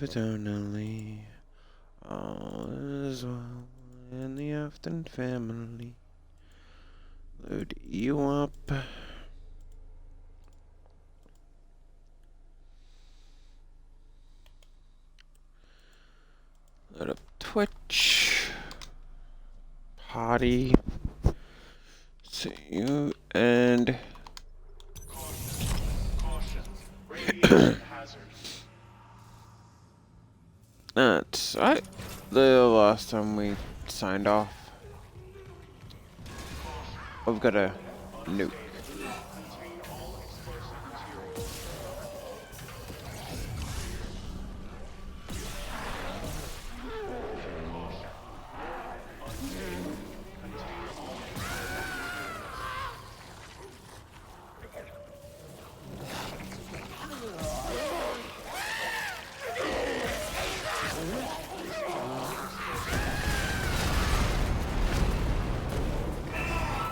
live eternally. All is well in the Afton family. Load you up. Load up Twitch. Party. See you and Caution. Radiation hazard. that's right. The last time we signed off. We've got a nuke. Contain all explosive materials.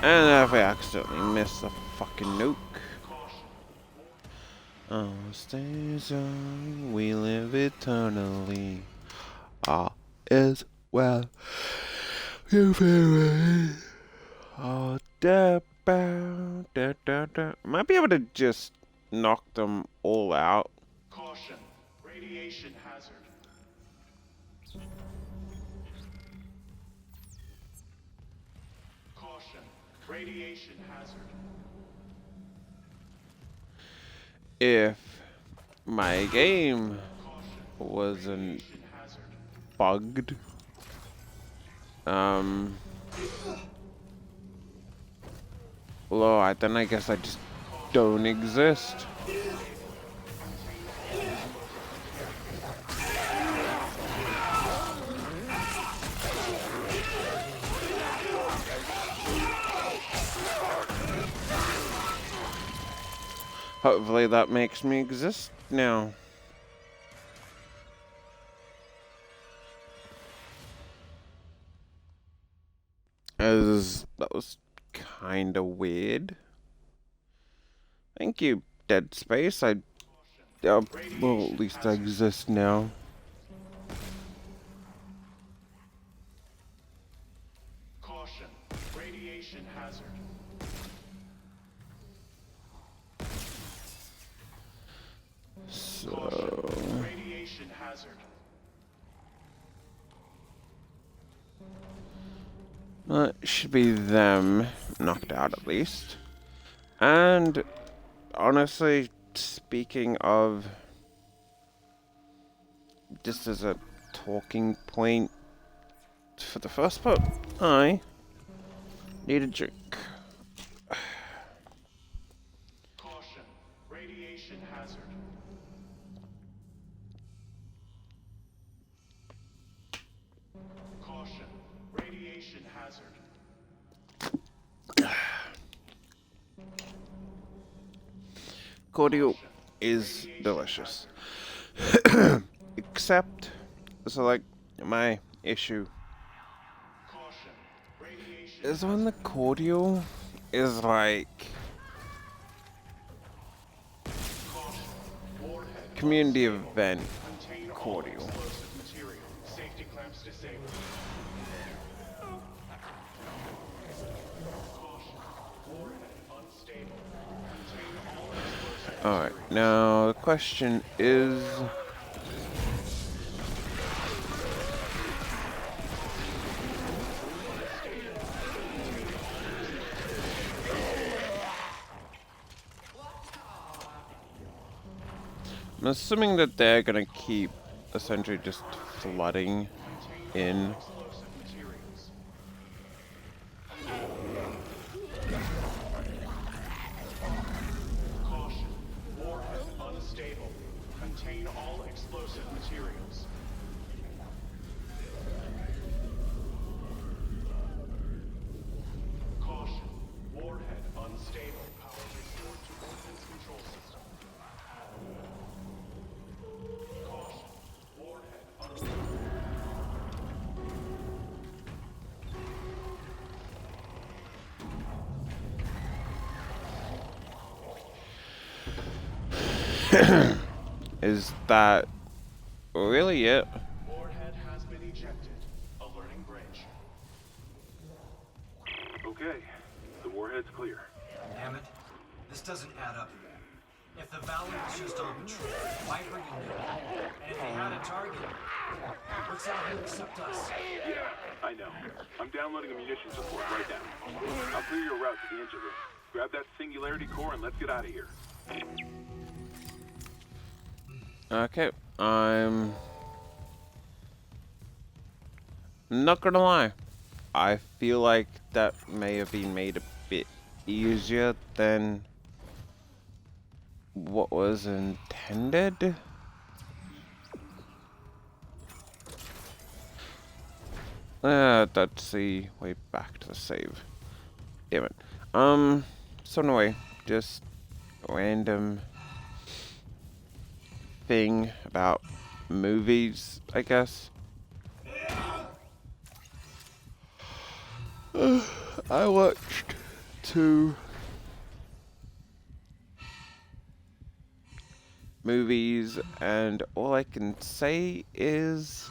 And if we accidentally miss the fucking nuke. All stays on, we live eternally. All is well. You feel it. Oh, da, ba, da, da, da. Might be able to just knock them all out. Caution. Radiation hazard. Caution. Radiation hazard. If my game Caution. wasn't Radiation hazard. bugged. Well, then I guess I just don't exist. Hopefully that makes me exist now. As that was kinda weird. Thank you, Dead Space. I well, at least I exist now. Caution. Radiation hazard. So Radiation hazard. that should be them knocked out at least. And honestly, speaking of, just as a talking point for the first part, I need a drink. Caution. Radiation hazard. Caution. Radiation hazard. Cordial is delicious. Except, so like, my issue Caution. Radiation is when the cordial is like caution. Warhead. community event Contain all cordial. explosive material. Safety clamps disabled. Caution. Warhead unstable. Contain all explosive Alright, now the question is, I'm assuming that they're gonna keep essentially just flooding in. explosive materials. Caution. Warhead unstable. Contain all explosive materials. Caution. Warhead unstable. Power restored to ordnance control system. Caution. Warhead unstable. Is that really it? Warhead has been ejected. Alerting bridge. Okay, the warhead's clear. Damn it. This doesn't add up. If the Valley was just on patrol, why bring a new one? And if they had a target, what's out here except us? Yeah, I know. I'm downloading a munitions report right now. I'll clear your route to the engine room. Grab that singularity core and let's get out of here. Okay, I'm not gonna lie. I feel like that may have been made a bit easier than what was intended. That's the way back to the save. Damn it. So anyway, just a random thing about movies, I guess. I watched 2 movies, and all I can say is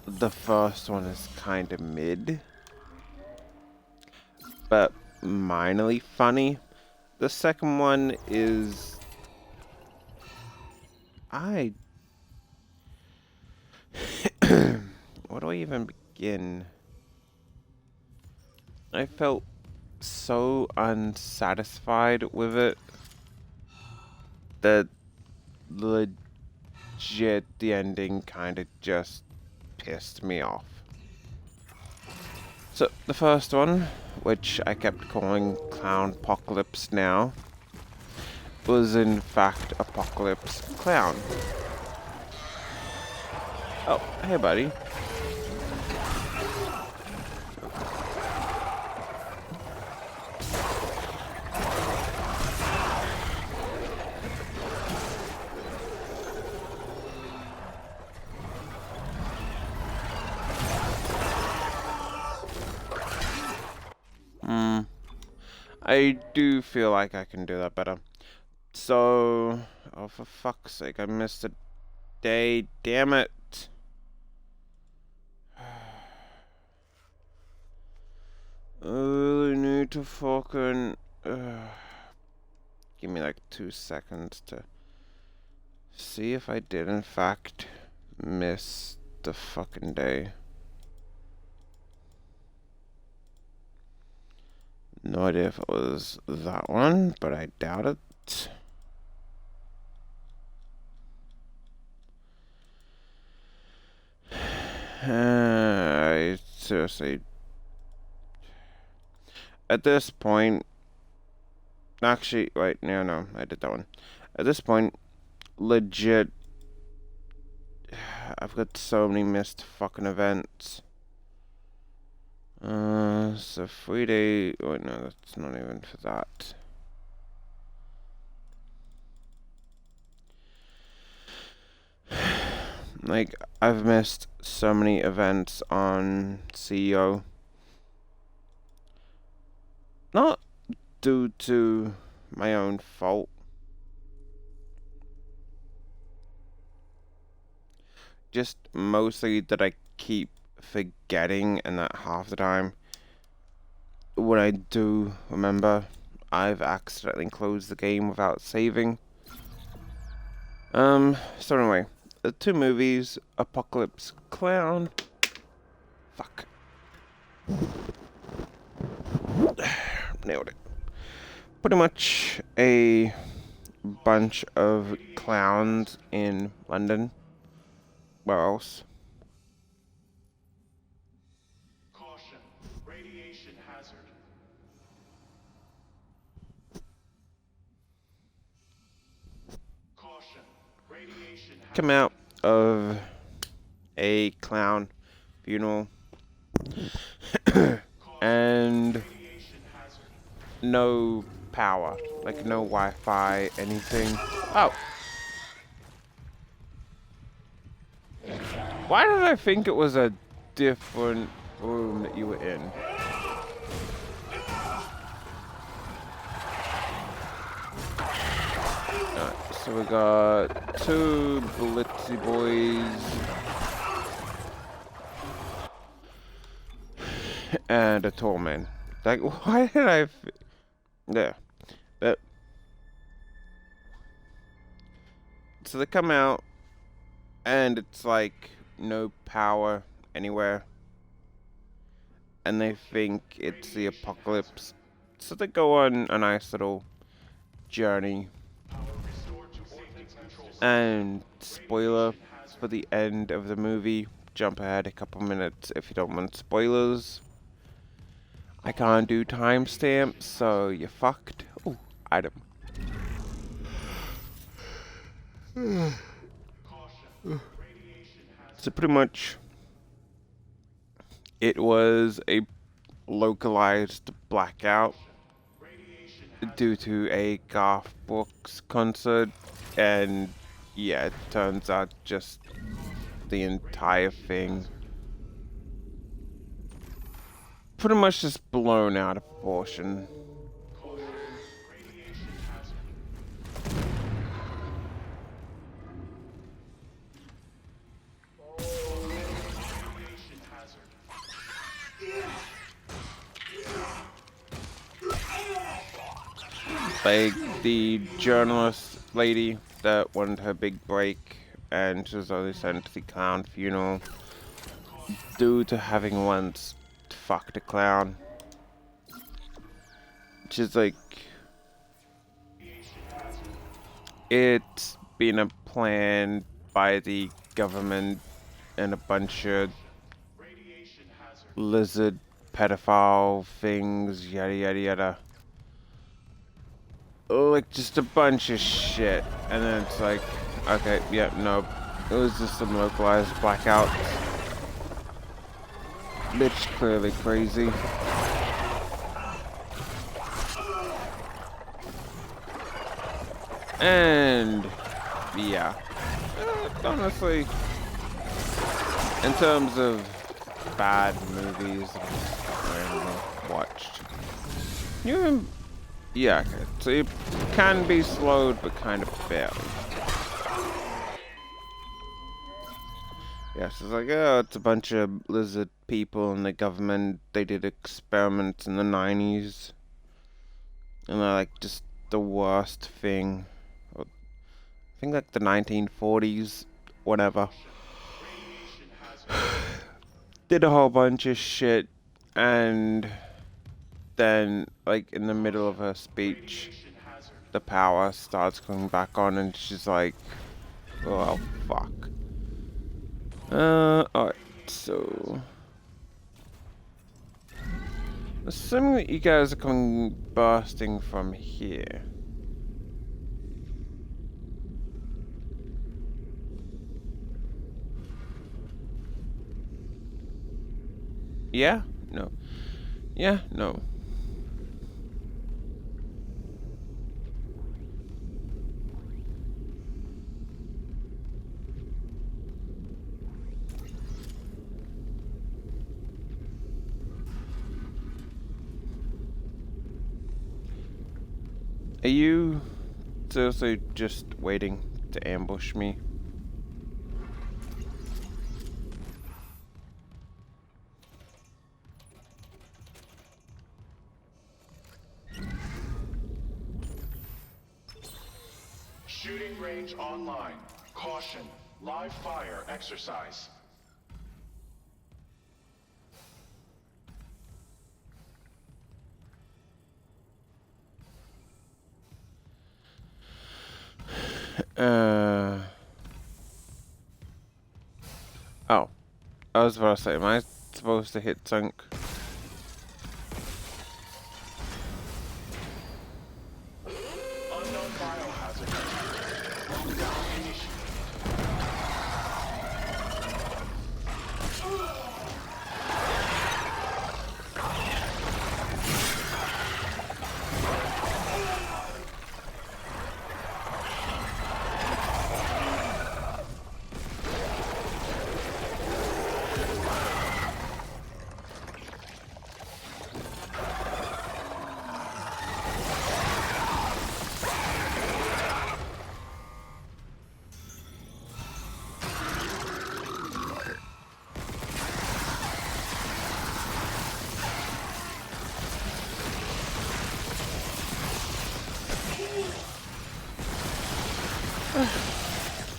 the first one is kind of mid, but minorly funny. The second one is where do I even begin? I felt so unsatisfied with it that legit the ending kind of just pissed me off. So the first one, which I kept calling Clown Apocalypse now, was in fact Apocalypse Clown. Oh, hey buddy. I do feel like I can do that better. So, oh for fuck's sake, I missed a day, damn it. I really need to fucking... give me like 2 seconds to see if I did in fact miss the fucking day. No idea if it was that one, but I doubt it. I seriously... At this point... Actually, wait, no, I did that one. At this point, legit... I've got so many missed fucking events. So 3 day... Oh no, that's not even for that. Like, I've missed so many events on CEO. Not due to my own fault. Just mostly that I keep forgetting, and that half the time when I do remember, I've accidentally closed the game without saving. So anyway, the 2 movies, Apocalypse Clown. Fuck. Nailed it. Pretty much a bunch of clowns in London. Where else? Caution. Radiation hazard. Caution. Radiation hazard. Come out of a clown funeral and Radiation hazard. no power, like no Wi-Fi, anything. Oh. Why did I think it was a different room that you were in? Alright, So we got two Blitzy boys and a tall man. Like, why did I? Yeah, but so they come out, and it's like no power anywhere, and they think it's the apocalypse. So they go on a nice little journey. And spoiler for the end of the movie, jump ahead a couple minutes if you don't want spoilers. I can't do timestamps, so you're fucked. Oh, item. So pretty much, it was a localized blackout due to a Garth Brooks concert, and yeah, it turns out just the entire thing pretty much just blown out of proportion. Like the journalist lady that wanted her big break, and she was only sent to the clown funeral due to having once fucked a clown. Which is like, it's been a plan by the government and a bunch of lizard pedophile things, yada yada yada. Like just a bunch of shit, and then it's like, okay, yeah, no, it was just some localized blackouts. Bitch, clearly crazy. And yeah, honestly, in terms of bad movies I've watched, you even, yeah, okay, so it can be slowed, but kind of barely. Yeah, so it's like, oh, it's a bunch of lizard people and the government, they did experiments in the 90s. And they're like, just the worst thing. I think like the 1940s, whatever. Did a whole bunch of shit, and then, like, in the middle of her speech, the power starts coming back on, and she's like, oh, fuck. Alright, so... assuming that you guys are coming bursting from here. Yeah? No. Yeah? No. Are you seriously just waiting to ambush me? Shooting range online. Caution. Live fire exercise. Oh. I was about to say, am I supposed to hit sunk? Unknown biohazard. Lockdown initiated.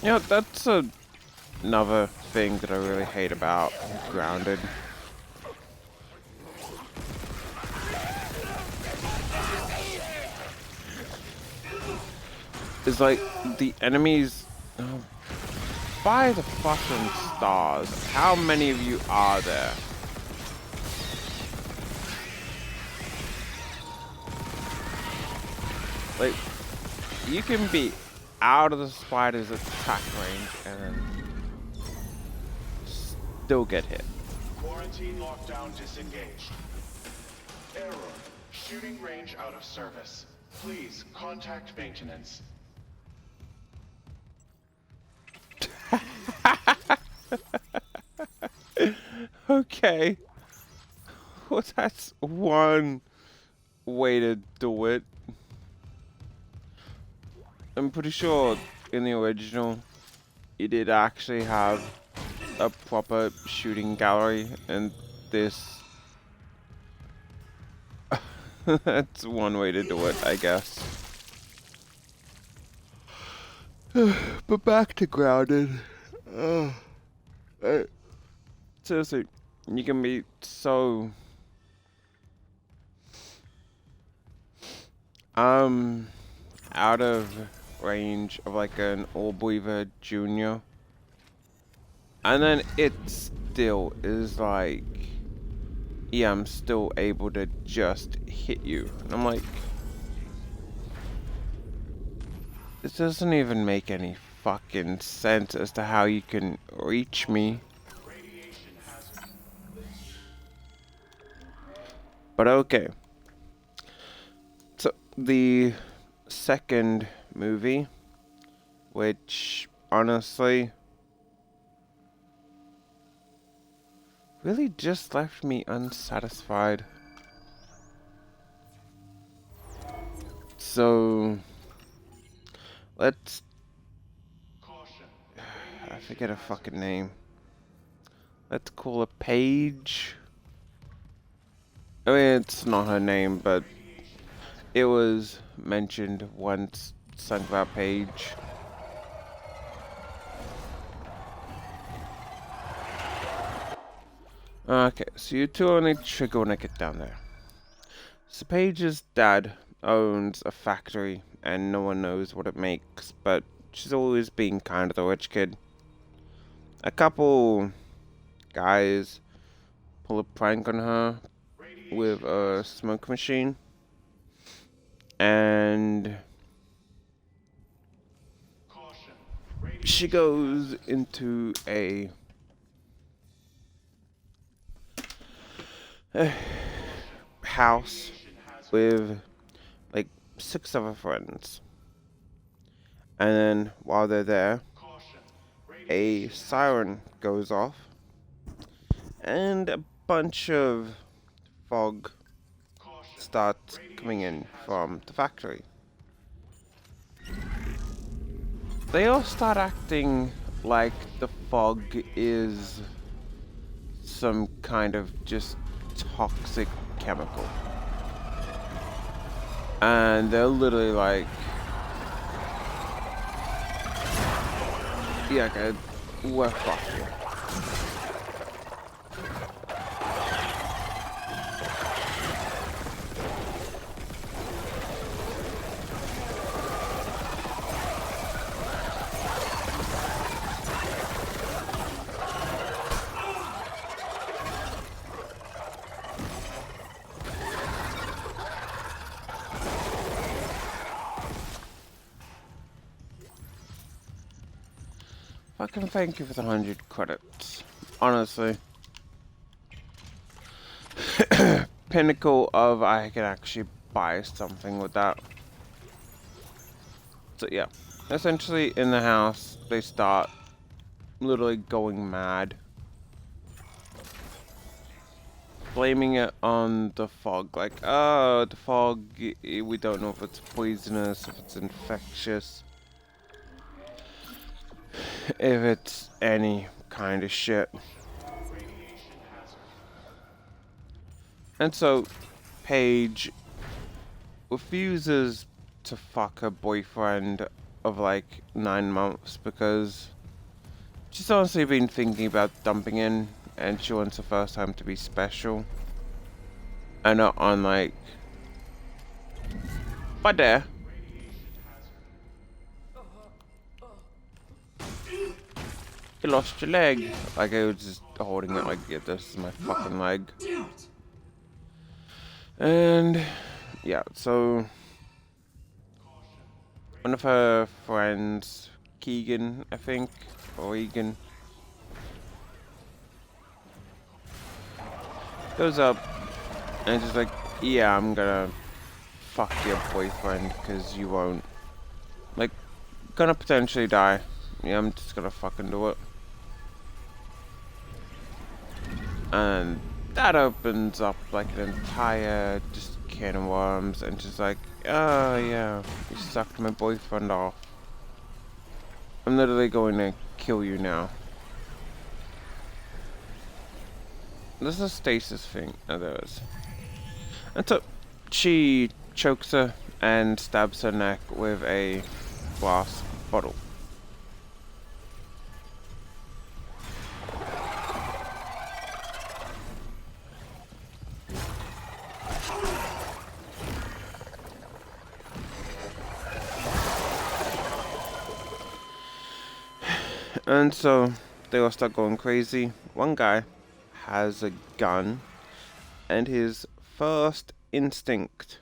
You know, that's another thing that I really hate about Grounded. Is like the enemies. Oh, by the fucking stars! How many of you are there? Like, you can be out of the spider's attack range and then still get hit. Quarantine lockdown disengaged. Error. Shooting range out of service. Please contact maintenance. Okay. Well, that's one way to do it. I'm pretty sure in the original, it did actually have a proper shooting gallery, and this... that's one way to do it, I guess. But back to Grounded. Seriously, you can be so... out of range of like an Allbeliever Junior, and then it still is like, yeah, I'm still able to just hit you, and I'm like, this doesn't even make any fucking sense as to how you can reach me. But okay, so the second movie, which honestly really just left me unsatisfied. So let's... I forget her fucking name. Let's call her Paige. I mean, it's not her name, but it was mentioned once, something about Paige. Okay, so you two only trigger when I get down there. So Paige's dad owns a factory, and no one knows what it makes, but she's always been kind of the rich kid. A couple guys pull a prank on her with a smoke machine, and she goes into a house with like 6 other friends, and then while they're there, a siren goes off and a bunch of fog starts coming in from the factory. They all start acting like the fog is some kind of just toxic chemical. And they're literally like, yeah, okay, we're fucked here. Fucking thank you for the 100 credits. Honestly. Pinnacle of I can actually buy something with that. So yeah. Essentially in the house they start literally going mad. Blaming it on the fog. Like, oh, the fog, we don't know if it's poisonous, if it's infectious, if it's any kind of shit. And so, Paige refuses to fuck her boyfriend of like 9 months because she's honestly been thinking about dumping in, and she wants the first time to be special. And not on like, but there. You lost your leg. Like I was just holding it like, yeah, this is my fucking leg. And yeah, so one of her friends, Keegan, I think, or Egan, goes up and just like, yeah, I'm gonna fuck your boyfriend because you won't. Like, gonna potentially die. Yeah, I'm just gonna fucking do it. And that opens up like an entire just can of worms, and she's like, oh yeah, you sucked my boyfriend off. I'm literally going to kill you now. This is a stasis thing. Oh, there is. And so she chokes her and stabs her neck with a glass bottle. And so they all start going crazy. One guy has a gun, and his first instinct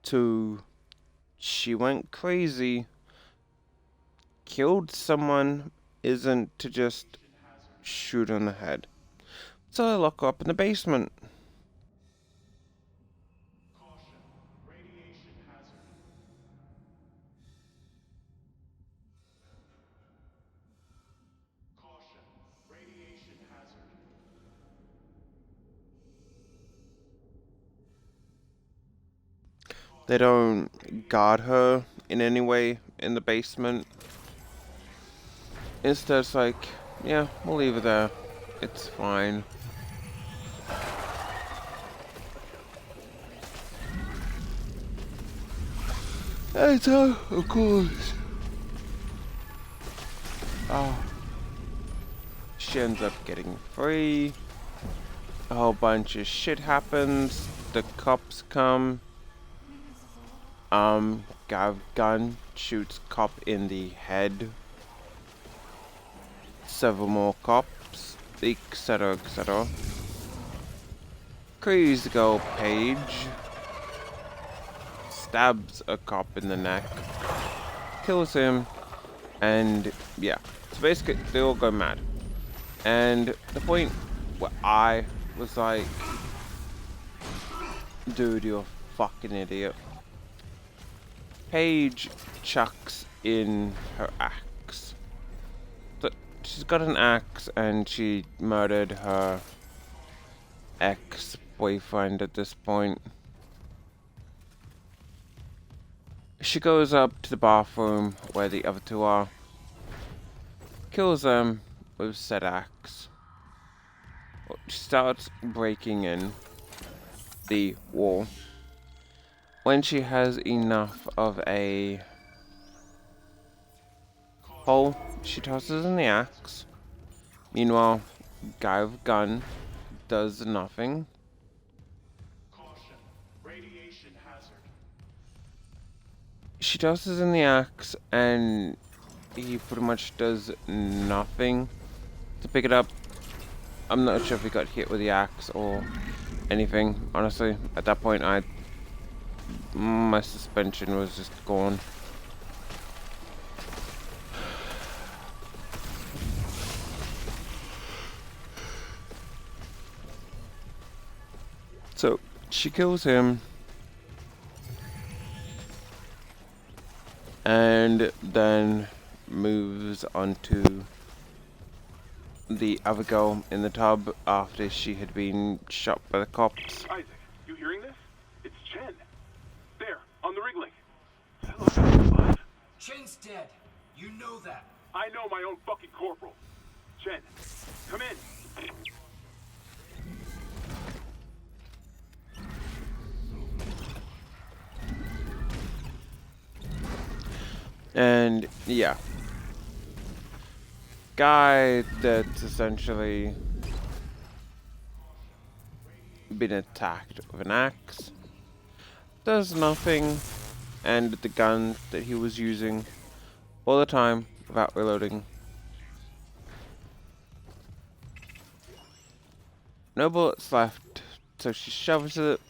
to she went crazy, killed someone, isn't to just shoot on the head. So they lock her up in the basement. Caution. Radiation hazard. Caution. Radiation hazard. They don't guard her in any way in the basement. Instead, it's like, yeah, we'll leave her there. It's fine. And so, of course, she ends up getting free. A whole bunch of shit happens. The cops come. Guy with gun shoots cop in the head. Several more cops, etc., etc. Crazy girl Paige stabs a cop in the neck, kills him, and yeah. So basically, they all go mad. And the point where I was like, dude, you're a fucking idiot. Paige chucks in her axe. So she's got an axe and she murdered her ex-boyfriend at this point. She goes up to the bathroom where the other two are, kills them with said axe. She starts breaking in the wall. When she has enough of a hole, she tosses in the axe. Meanwhile, guy with gun does nothing. Caution. Radiation hazard. She tosses in the axe, and he pretty much does nothing to pick it up. I'm not sure if he got hit with the axe or anything. Honestly, at that point, my suspension was just gone. So she kills him, and then moves onto the other girl in the tub after she had been shot by the cops. Isaac, you hearing this? It's Chen. There, on the rig link. Chen's dead. You know that. I know my own fucking corporal. Chen, come in. And yeah, guy that's essentially been attacked with an axe does nothing, and the gun that he was using all the time without reloading. No bullets left, so she shoves it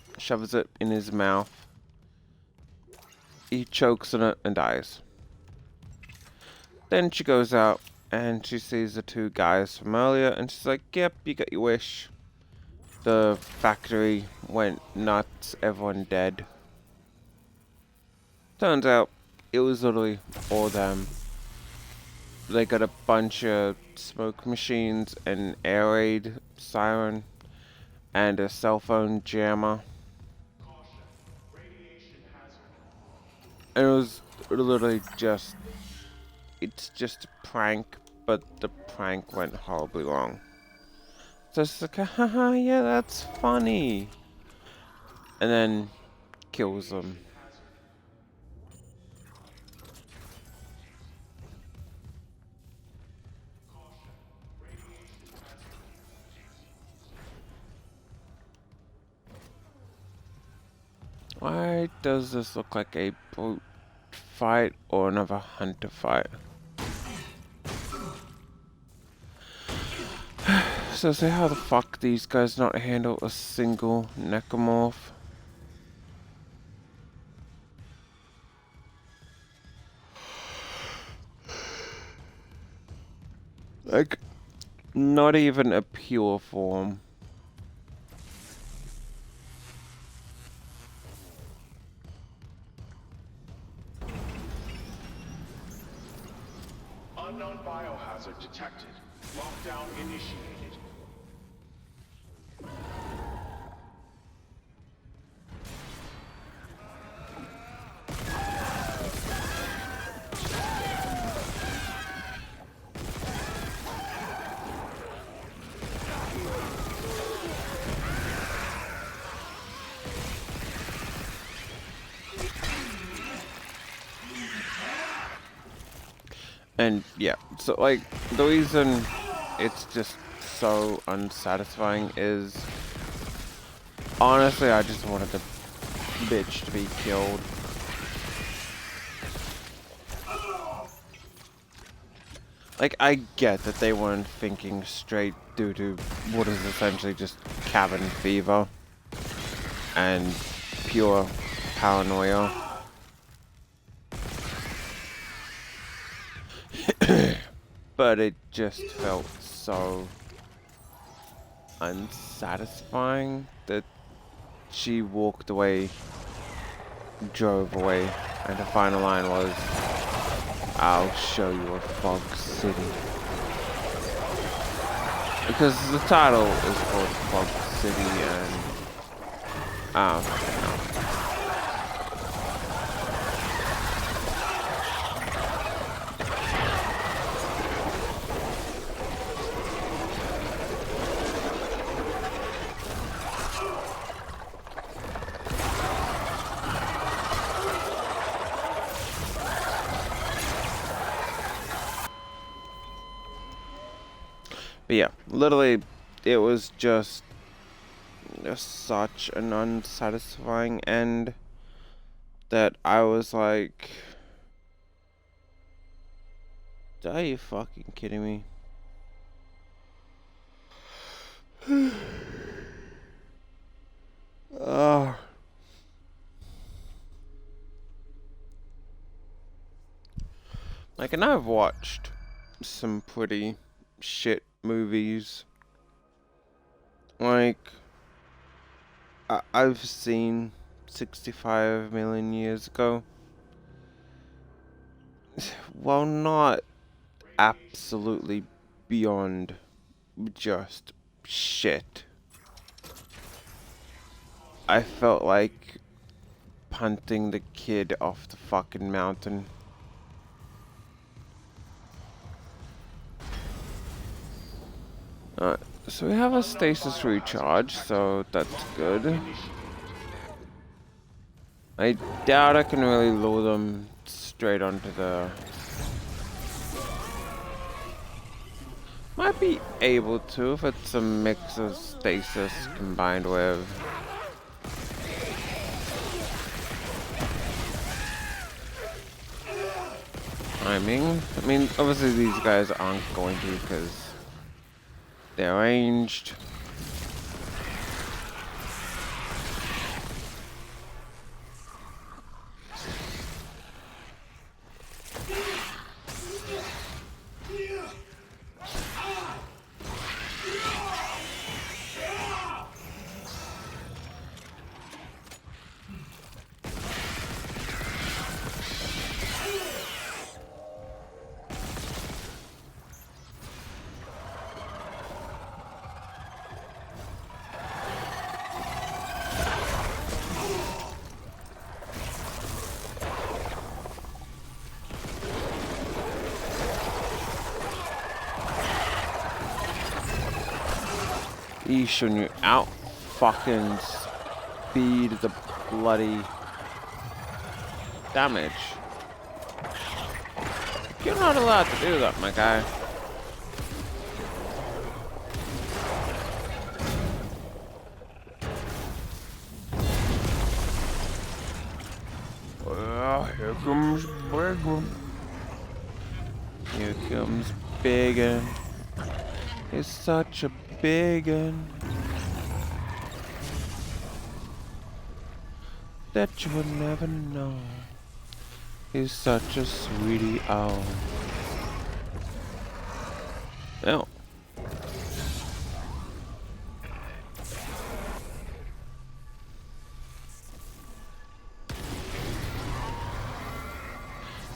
in his mouth. He chokes on it and dies. Then she goes out and she sees the two guys from earlier, and she's like, "Yep, you got your wish. The factory went nuts, everyone dead." Turns out it was literally all them. They got a bunch of smoke machines, an air raid siren, and a cell phone jammer. And it was literally just, it's just a prank, but the prank went horribly wrong. So it's like, haha, yeah, that's funny. And then kills them. Why does this look like a brute fight or another hunter fight? So say how the fuck these guys not handle a single Necromorph? Like, not even a pure form. Unknown biohazard detected. Lockdown initiated. And yeah, so like, the reason it's just so unsatisfying is, honestly, I just wanted the bitch to be killed. Like, I get that they weren't thinking straight due to what is essentially just cabin fever and pure paranoia. But it just felt so unsatisfying that she walked away, drove away, and the final line was, "I'll show you a fog city." Because the title is called Fog City, and but yeah, literally, it was just such an unsatisfying end that I was like, are you fucking kidding me? Like, and I've watched some pretty shit movies. Like, I've seen 65 million years ago. Well, not absolutely beyond just shit. I felt like punting the kid off the fucking mountain. So we have a stasis recharge, so that's good. I doubt I can really lure them straight onto the... Might be able to if it's a mix of stasis combined with... timing. I mean, obviously these guys aren't going to because they're ranged. Yeesh, when you out fucking speed the bloody damage. You're not allowed to do that, my guy. Well, here comes big one. Here comes Biggin. He's such a biggin that you would never know. He's such a sweetie owl. Well.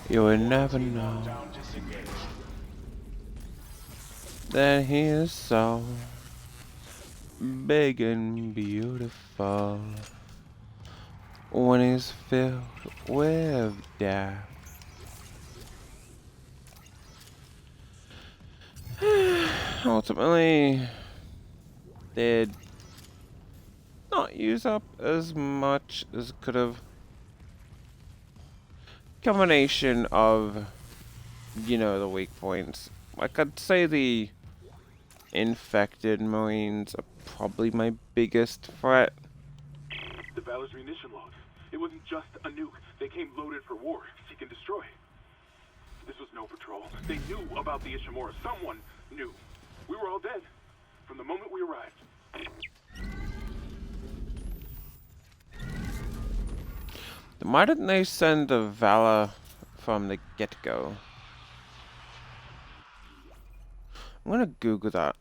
You would never know that he is so big and beautiful when he's filled with death. Ultimately, did not use up as much as could have. Combination of, you know, the weak points. Like, I'd say the infected Marines are probably my biggest threat. The Valor's munition logs. It wasn't just a nuke. They came loaded for war. Seek and destroy. This was no patrol. They knew about the Ishimura. Someone knew. We were all dead from the moment we arrived. Why didn't they send the Valor from the get-go? I'm gonna Google that.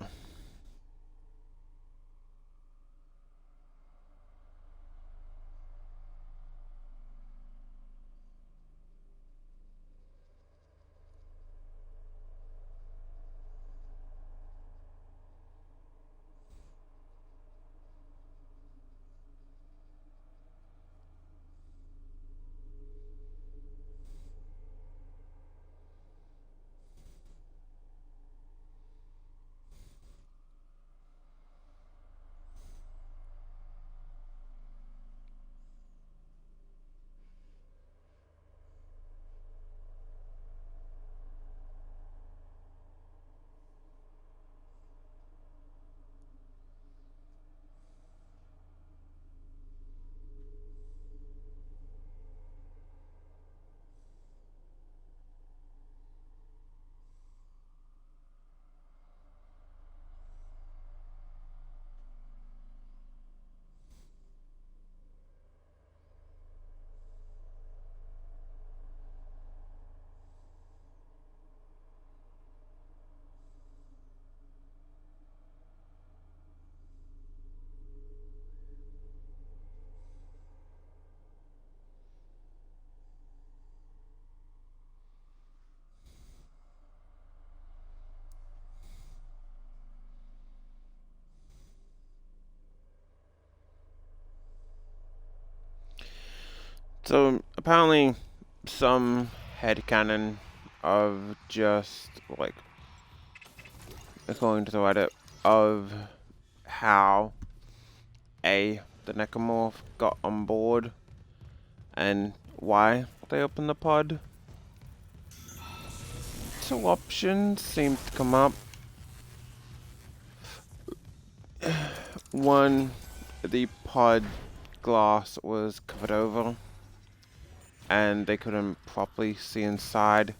So apparently some headcanon of just like, according to the Reddit, of how the Necromorph got on board and why. they open the pod. Two options seem to come up. One, the pod glass was covered over and they couldn't properly see inside.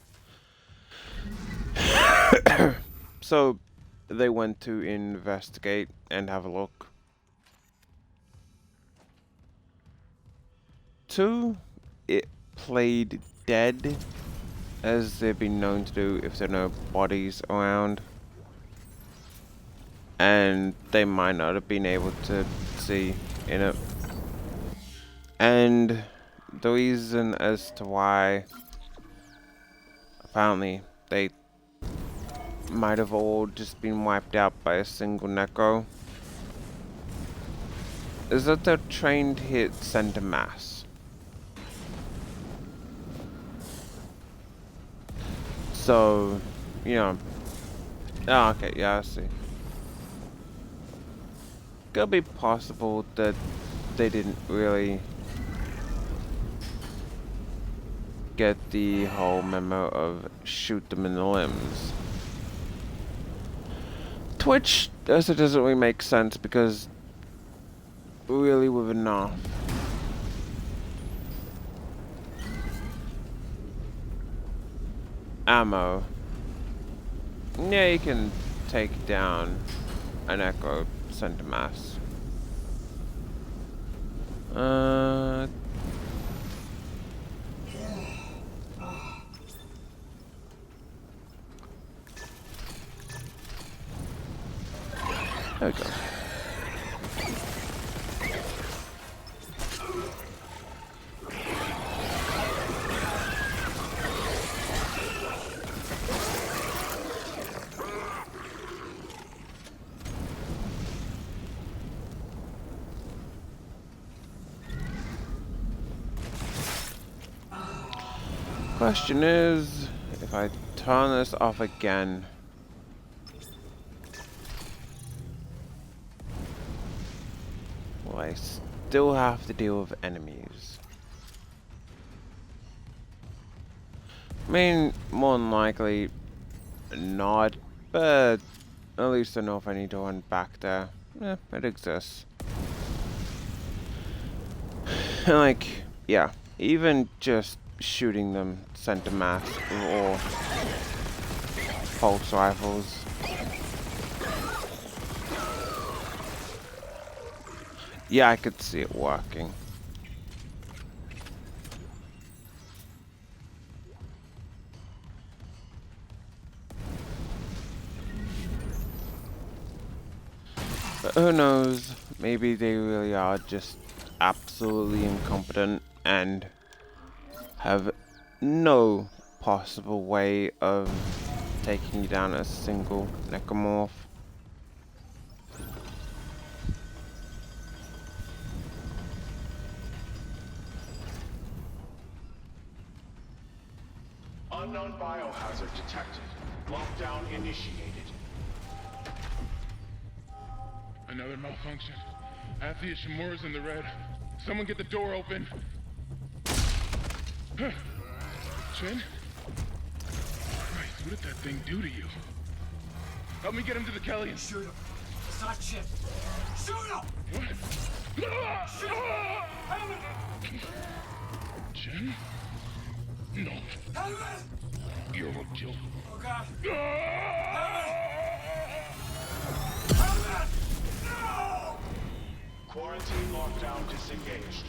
So they went to investigate and have a look. Two, it played dead, as they've been known to do if there are no bodies around. And they might not have been able to see in it. And the reason as to why apparently they might have all just been wiped out by a single Necro is that they're trained to hit center mass. So, you know. Oh, okay, yeah, I see. Could be possible that they didn't really get the whole memo of shoot them in the limbs. Twitch also doesn't really make sense because really with enough ammo, yeah, you can take down an Echo center mass. There we go. Question is, if I turn this off again, will I still have to deal with enemies? I mean, more than likely not, but at least I know if I need to run back there. Yeah, it exists. Like, yeah, even just shooting them center mass or pulse rifles. Yeah, I could see it working. But who knows, maybe they really are just absolutely incompetent and have no possible way of taking you down as a single Necromorph. Unknown biohazard detected. Lockdown initiated. Another malfunction. Half the Ishimura's in the red. Someone get the door open. Huh. Chen? Christ, what did that thing do to you? Help me get him to the Kellyan. Shoot him. It's not shit. Shoot him! What? Shoot him! Chen? No. Helmet! You're a kill. Oh god. Ah! Helmet! No! Quarantine lockdown disengaged.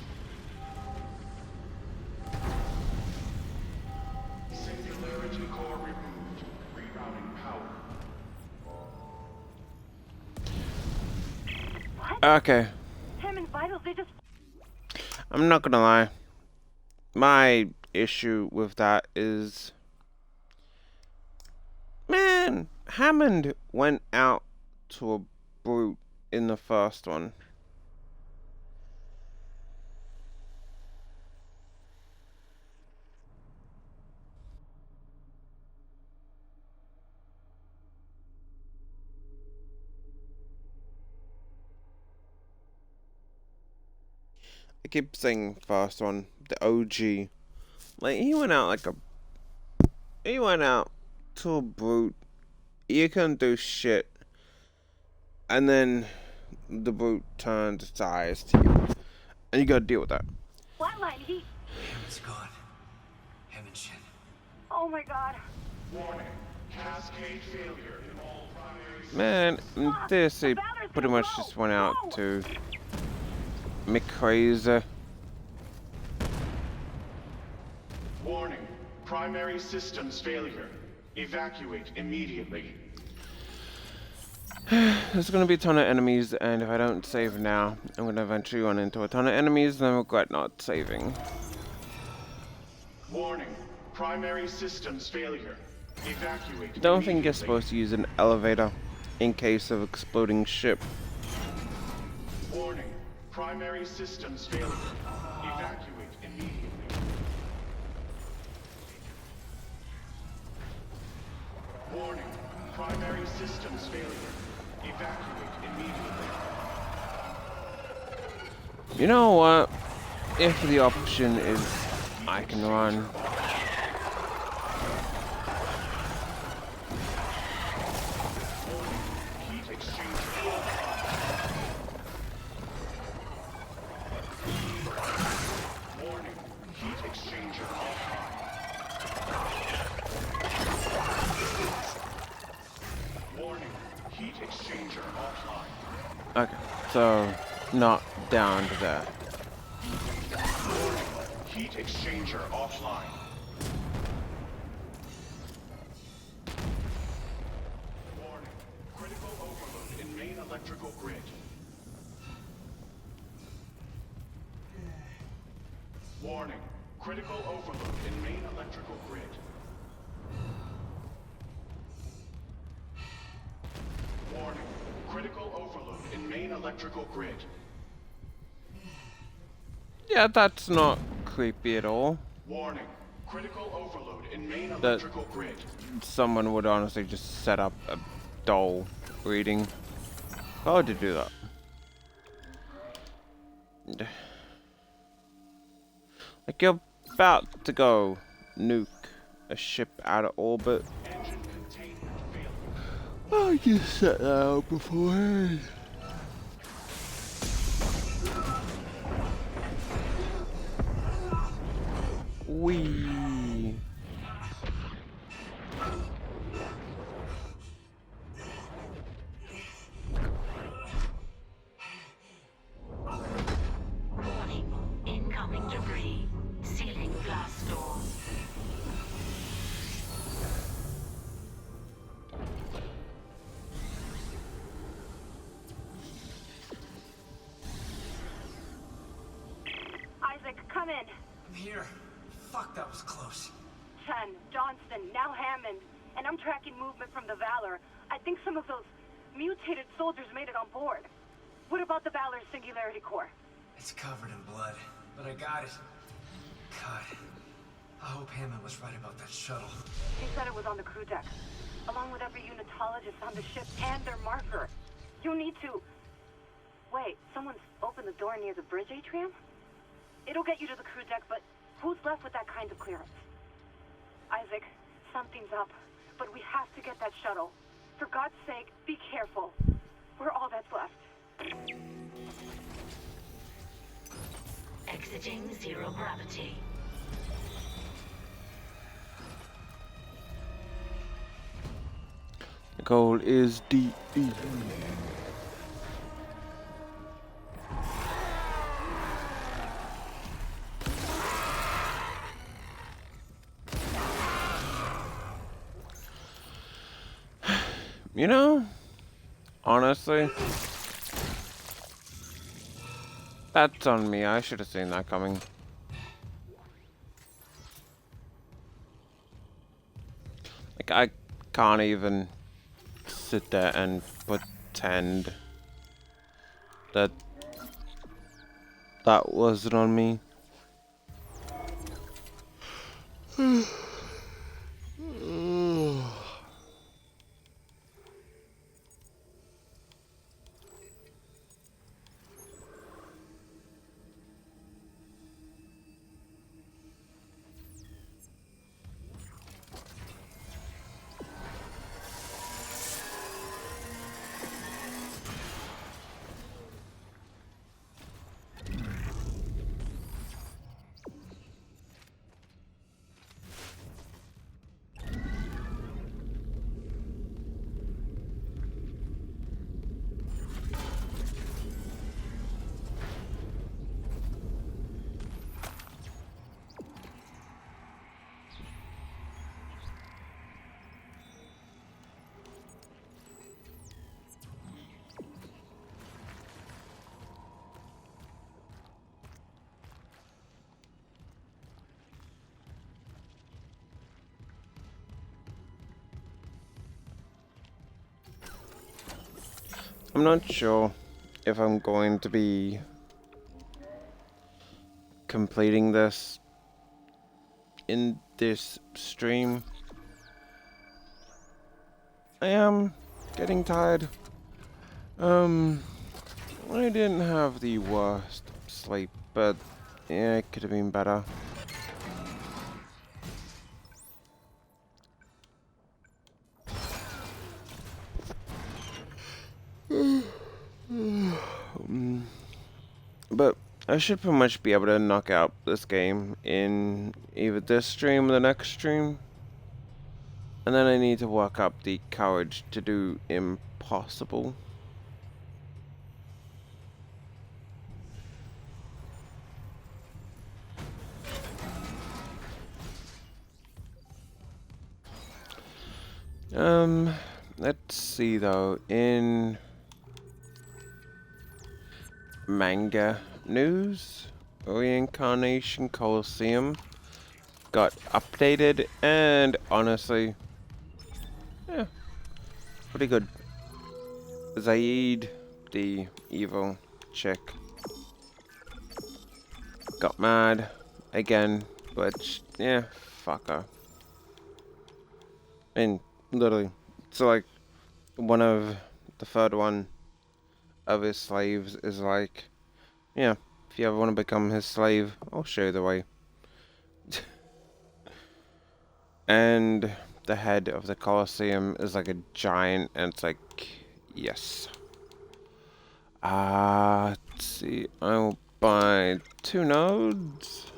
Singularity core removed. Rerouting power. Okay, Tim and Vitals, they just... I'm not gonna lie. My issue with that is, man, Hammond went out to a brute in the first one. I keep saying first one, the OG Like, he went out like a... He went out to a brute. You couldn't do shit. And then the brute turned its eyes to you. And you gotta deal with that. Flatline, he... It's gone. Heaven shit. Oh my god. Warning. Cascade failure in all primary Man, this he Valor's pretty gonna much blow. just went out Whoa. to me crazy. Warning. Primary systems failure. Evacuate immediately. There's gonna be a ton of enemies, and if I don't save now, I'm gonna eventually run into a ton of enemies and then regret not saving. Warning. Primary systems failure. Evacuate Don't think you're immediately. supposed to use an elevator in case of exploding ship. Warning. Primary systems failure. Evacuate immediately. Warning. Primary systems failure. Evacuate immediately. You know what? If the option is I can run. Heat exchanger offline. Warning. Heat exchanger offline. Warning. Heat exchanger offline. Okay, so not down to there. Heat exchanger offline. Warning. Critical overload in main electrical grid. Warning. Critical overload in main electrical grid. Warning. Critical overload in main electrical grid. Yeah, that's not creepy at all. Warning. Critical overload in main That- electrical grid. Someone would honestly just set up a doll reading. How would you do that? Like you're about to go nuke a ship out of orbit. Engine containment failure. I just set that out beforehand. Wee. Warning. Incoming debris. Sealing glass door. Isaac, come in. I'm here. Fuck, that was close. Chen, Johnston, now Hammond. And I'm tracking movement from the Valor. I think some of those mutated soldiers made it on board. What about the Valor's Singularity Core? It's covered in blood, but I got it. God, I hope Hammond was right about that shuttle. He said it was on the crew deck, along with every unitologist on the ship and their marker. You need to... Wait, someone's opened the door near the bridge atrium? It'll get you to the crew deck, but who's left with that kind of clearance? Isaac, something's up, but we have to get that shuttle. For God's sake, be careful. We're all that's left. Exiting zero gravity. The goal is DE. You know, honestly, that's on me. I should have seen that coming. Like, I can't even sit there and pretend that that wasn't on me. I'm not sure if I'm going to be completing this in this stream. I am getting tired. I didn't have the worst sleep, but yeah, it could have been better. But I should pretty much be able to knock out this game in either this stream or the next stream. And then I need to work up the courage to do impossible. Let's see though, in manga news, Reincarnation Coliseum got updated, and honestly, yeah, pretty good. Zaid, the evil chick, got mad again, but yeah, fuck her. And literally, so like, one of the third one of his slaves is like, yeah, if you ever want to become his slave, I'll show you the way. And the head of the Colosseum is like a giant, and it's like, yes. Let's see, I'll buy 2 nodes.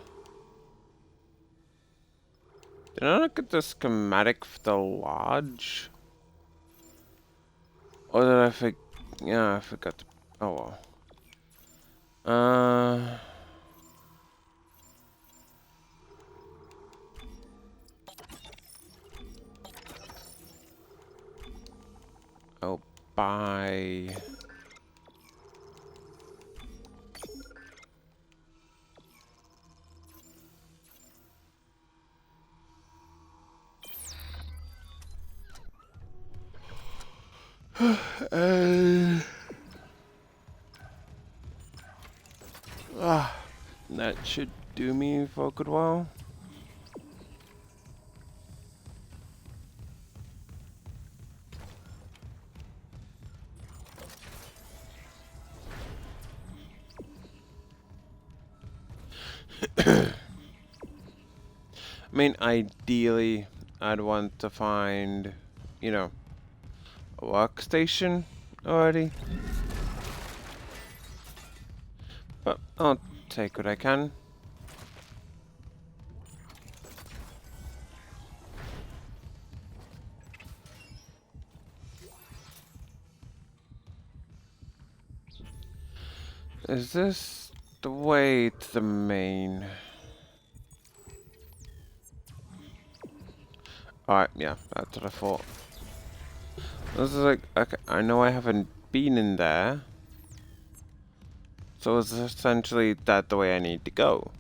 Did I look at the schematic for the lodge? Or did I forget? Yeah, I forgot to, oh well. I'll buy... that should do me for a good while. I mean, ideally, I'd want to find, you know, a workstation already. But I'll take what I can. Is this the way to the main? Alright, yeah, that's what I thought. This is like, okay, I know I haven't been in there. So is essentially that the way I need to go?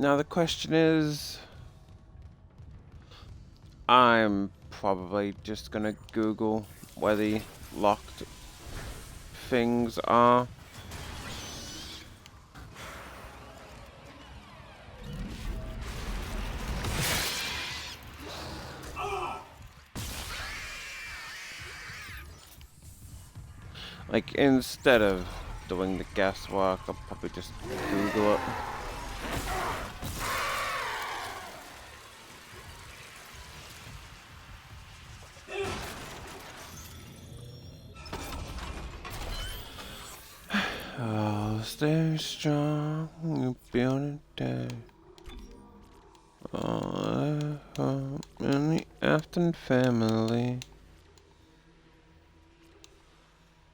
Now the question is, I'm probably just gonna Google where the locked things are. Like, instead of doing the guesswork, I'll probably just Google it. stay strong, you build it day. All in the Afton family.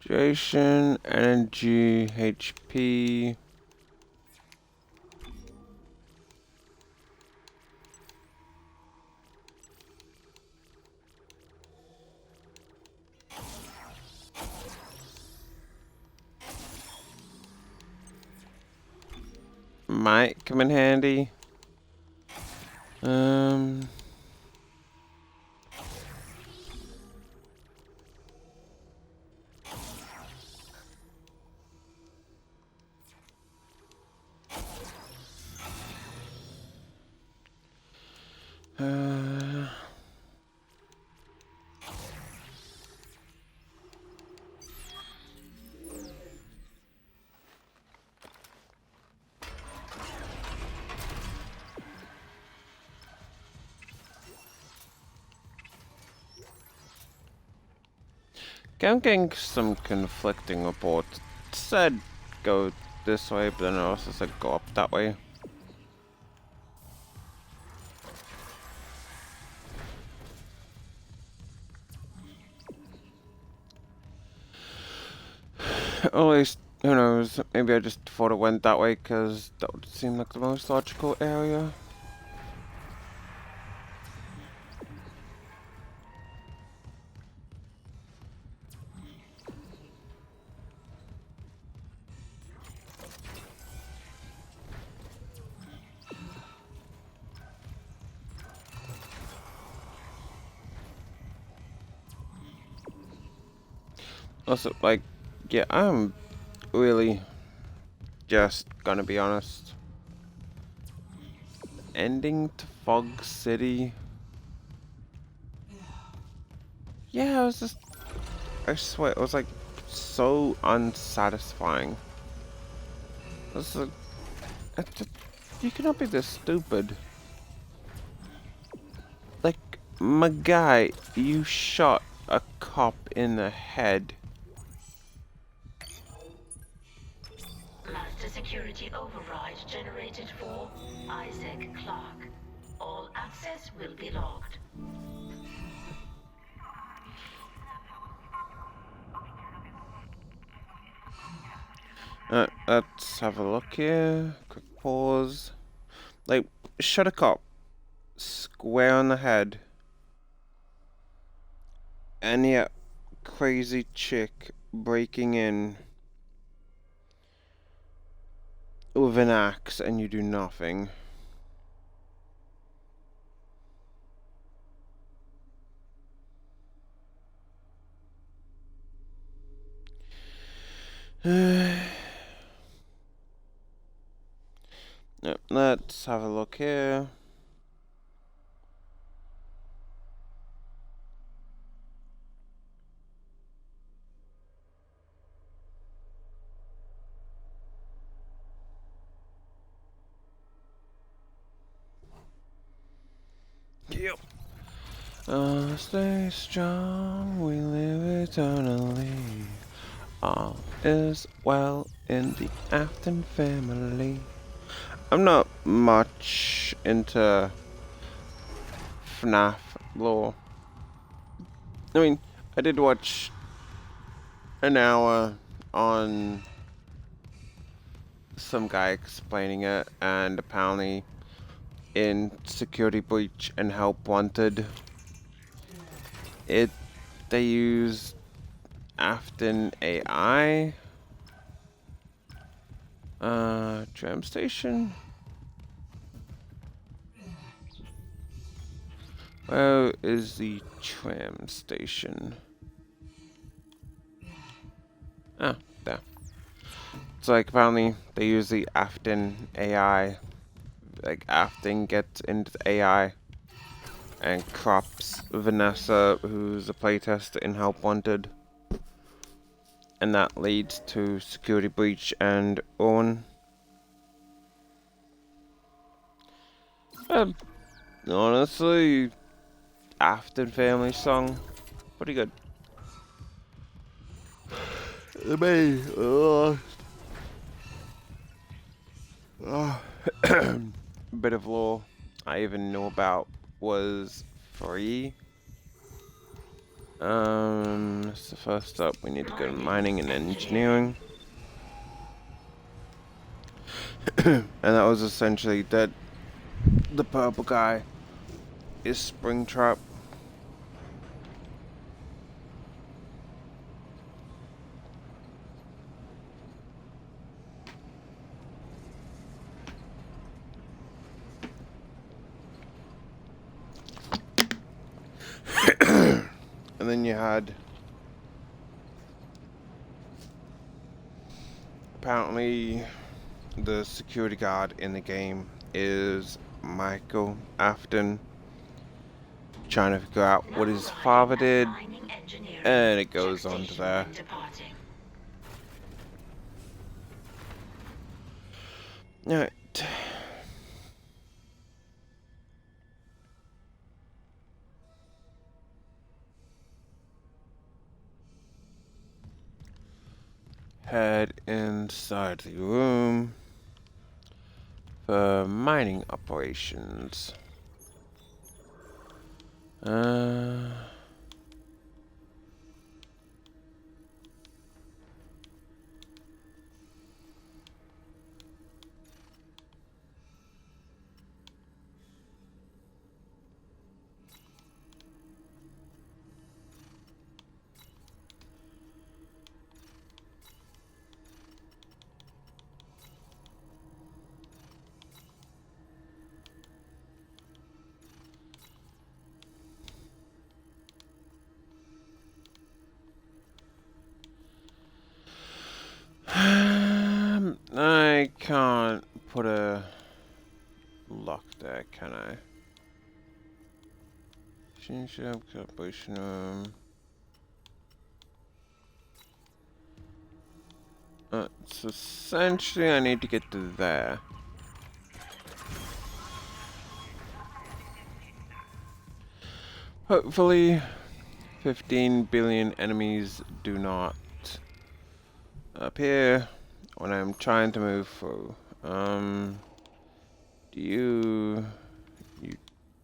Duration, energy, HP. Might come in handy. I'm getting some conflicting reports. It said go this way, but then it also said go up that way. At least, who knows, maybe I just thought it went that way because that would seem like the most logical area. Also, like, yeah, I'm really just gonna be honest. Ending to Fog City. Yeah, it was just, I swear, it was like so unsatisfying. It was like, you cannot be this stupid. Like, my guy, you shot a cop in the head. Master security override generated for Isaac Clarke. All access will be logged. Let's have a look here. Quick pause. Like, shot a cop square on the head. And yet, crazy chick breaking in with an axe and you do nothing. Let's have a look here. Yep. Stay strong, we live eternally. All is well in the Afton family. I'm not much into FNAF lore. I mean, I did watch an hour on some guy explaining it, and apparently in Security Breach and Help Wanted, they use Afton AI. Tram station. Where is the tram station? Ah, there. It's like apparently they use the Afton AI. Like Afton gets into the AI and crops Vanessa, who's a playtester in Help Wanted. And that leads to Security Breach and Owen. Honestly, Afton family song, pretty good. Bit of lore I even knew about was free. So first up, we need to go to mining and engineering. And that was essentially that the purple guy is Springtrap. And then you had apparently the security guard in the game is Michael Afton, trying to figure out what his father did, and it goes on to there. Alright. Head inside the room for mining operations. I can't put a lock there, can I? Change up calibration room. So essentially I need to get to there. Hopefully 15 billion enemies do not appear when I'm trying to move through. You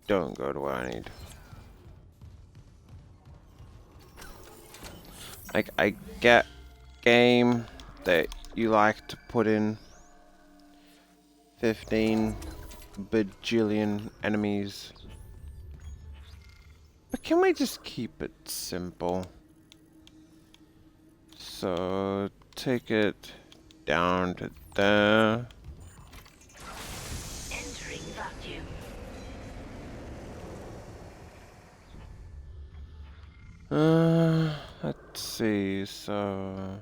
don't go to where I need. Like, I get game that you like to put in 15 bajillion enemies. But can we just keep it simple? So, take it down to there. Entering vacuum. Let's see, so...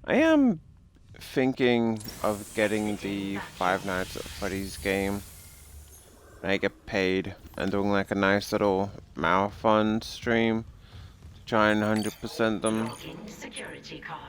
I am thinking of getting the Five Nights at Freddy's game. When I get paid and doing like a nice little marathon stream to try and 100% them. Login security card.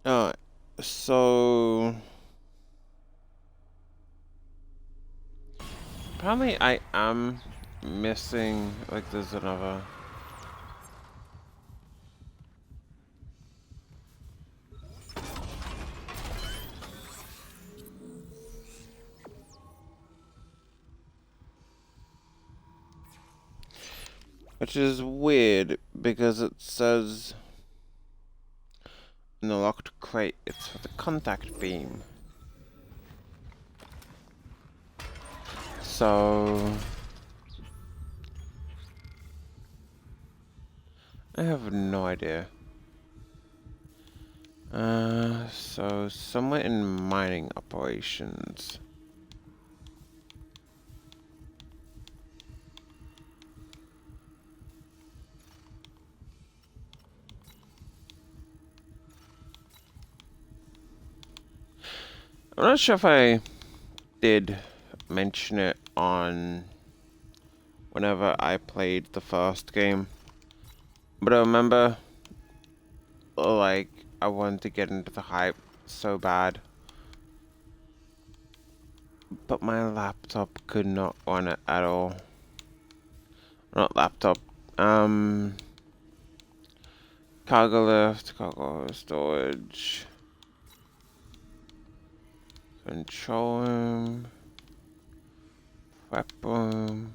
Alright, so... Apparently I am missing, like there's another... Which is weird because it says in the locked crate it's for the contact beam. So I have no idea. So somewhere in mining operations. I'm not sure if I did mention it on whenever I played the first game, but I remember like I wanted to get into the hype so bad, but my laptop could not run it at all. Not laptop, cargo lift, cargo storage, control room, prep room.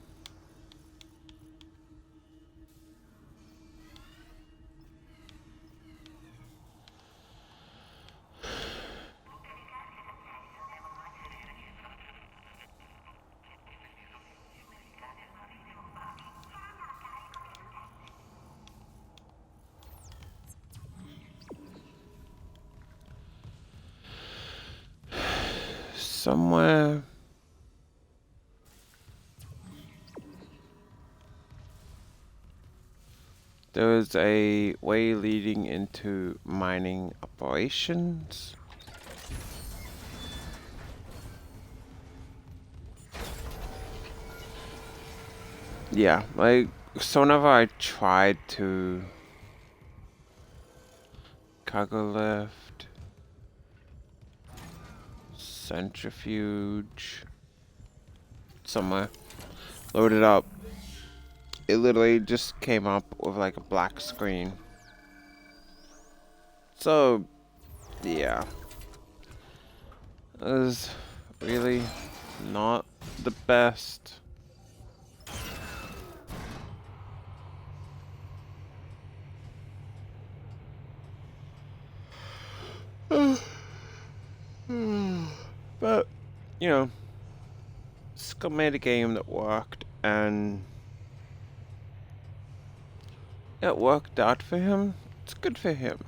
Somewhere there is a way leading into mining operations. Yeah, like, so whenever I tried to cargo lift, centrifuge, somewhere, load it up, it literally just came up with like a black screen. So, yeah, it was really not the best. But, you know, Scott made a game that worked, and it worked out for him. It's good for him.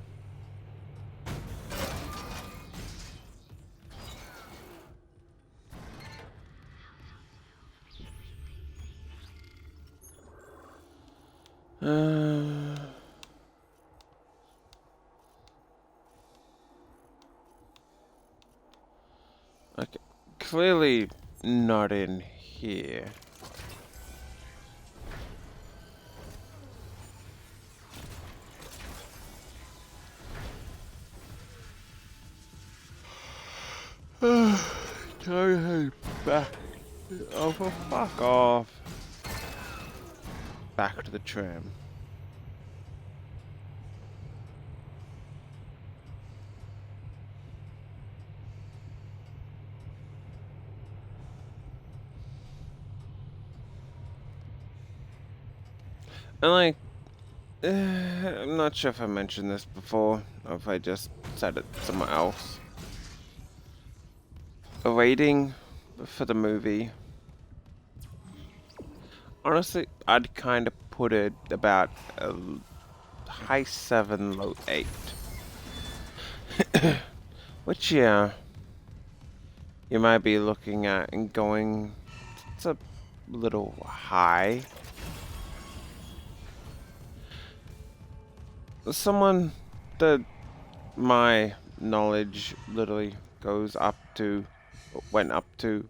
Okay, clearly not in here. Can I head back? Oh, for fuck off. Back to the tram. And like, I'm not sure if I mentioned this before, or if I just said it somewhere else. A rating for the movie. Honestly, I'd kind of put it about a high 7, low 8. Which, yeah, you might be looking at and going, it's a little high. Someone that my knowledge literally goes up to, went up to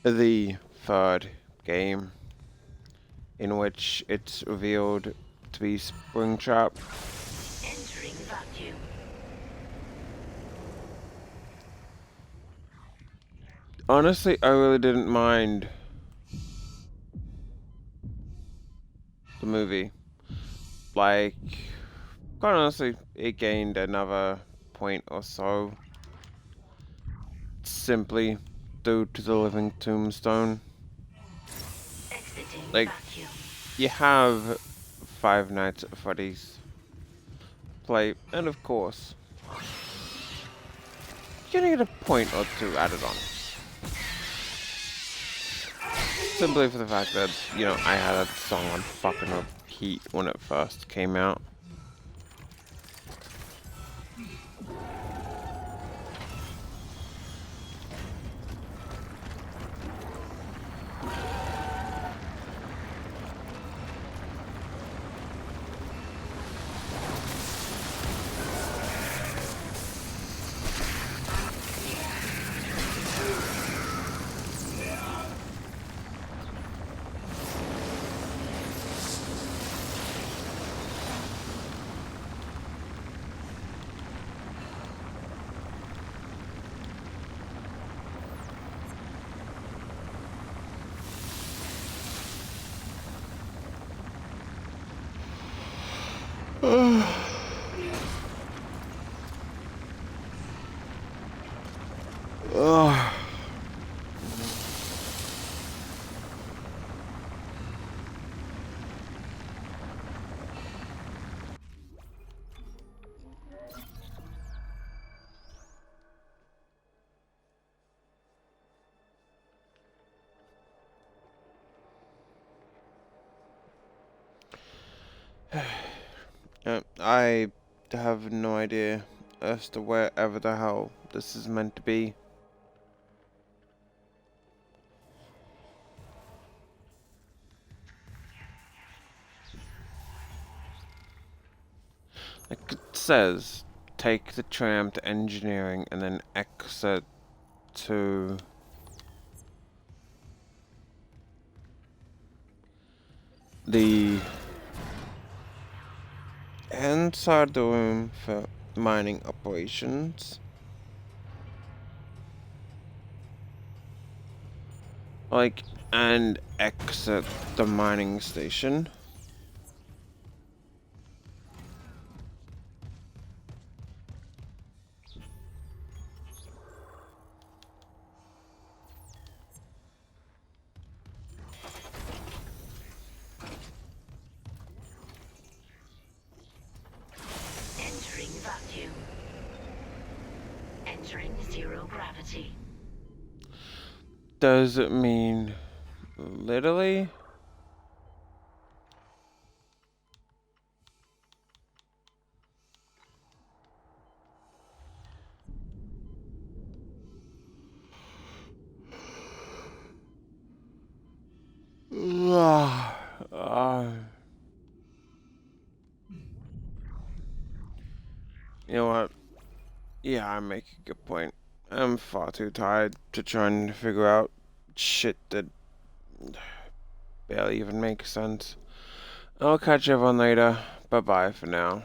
the third game, in which it's revealed to be Springtrap. Entering vacuum. Honestly, I really didn't mind the movie. Like, quite honestly, it gained another point or so simply do to the living tombstone. Exiting Like, vacuum. you have Five Nights at Freddy's play, and of course, you're gonna get a point or two added on. Simply for the fact that, you know, I had that song on fucking repeat when it first came out. Ugh. I have no idea as to wherever the hell this is meant to be. Like it says, take the tram to engineering and then exit to the inside the room for mining operations. Like, and exit the mining station. Entering vacuum. Entering zero gravity. Does it mean literally? You know what? Yeah, I make a good point. I'm far too tired to try and figure out shit that barely even makes sense. I'll catch everyone later. Bye bye for now.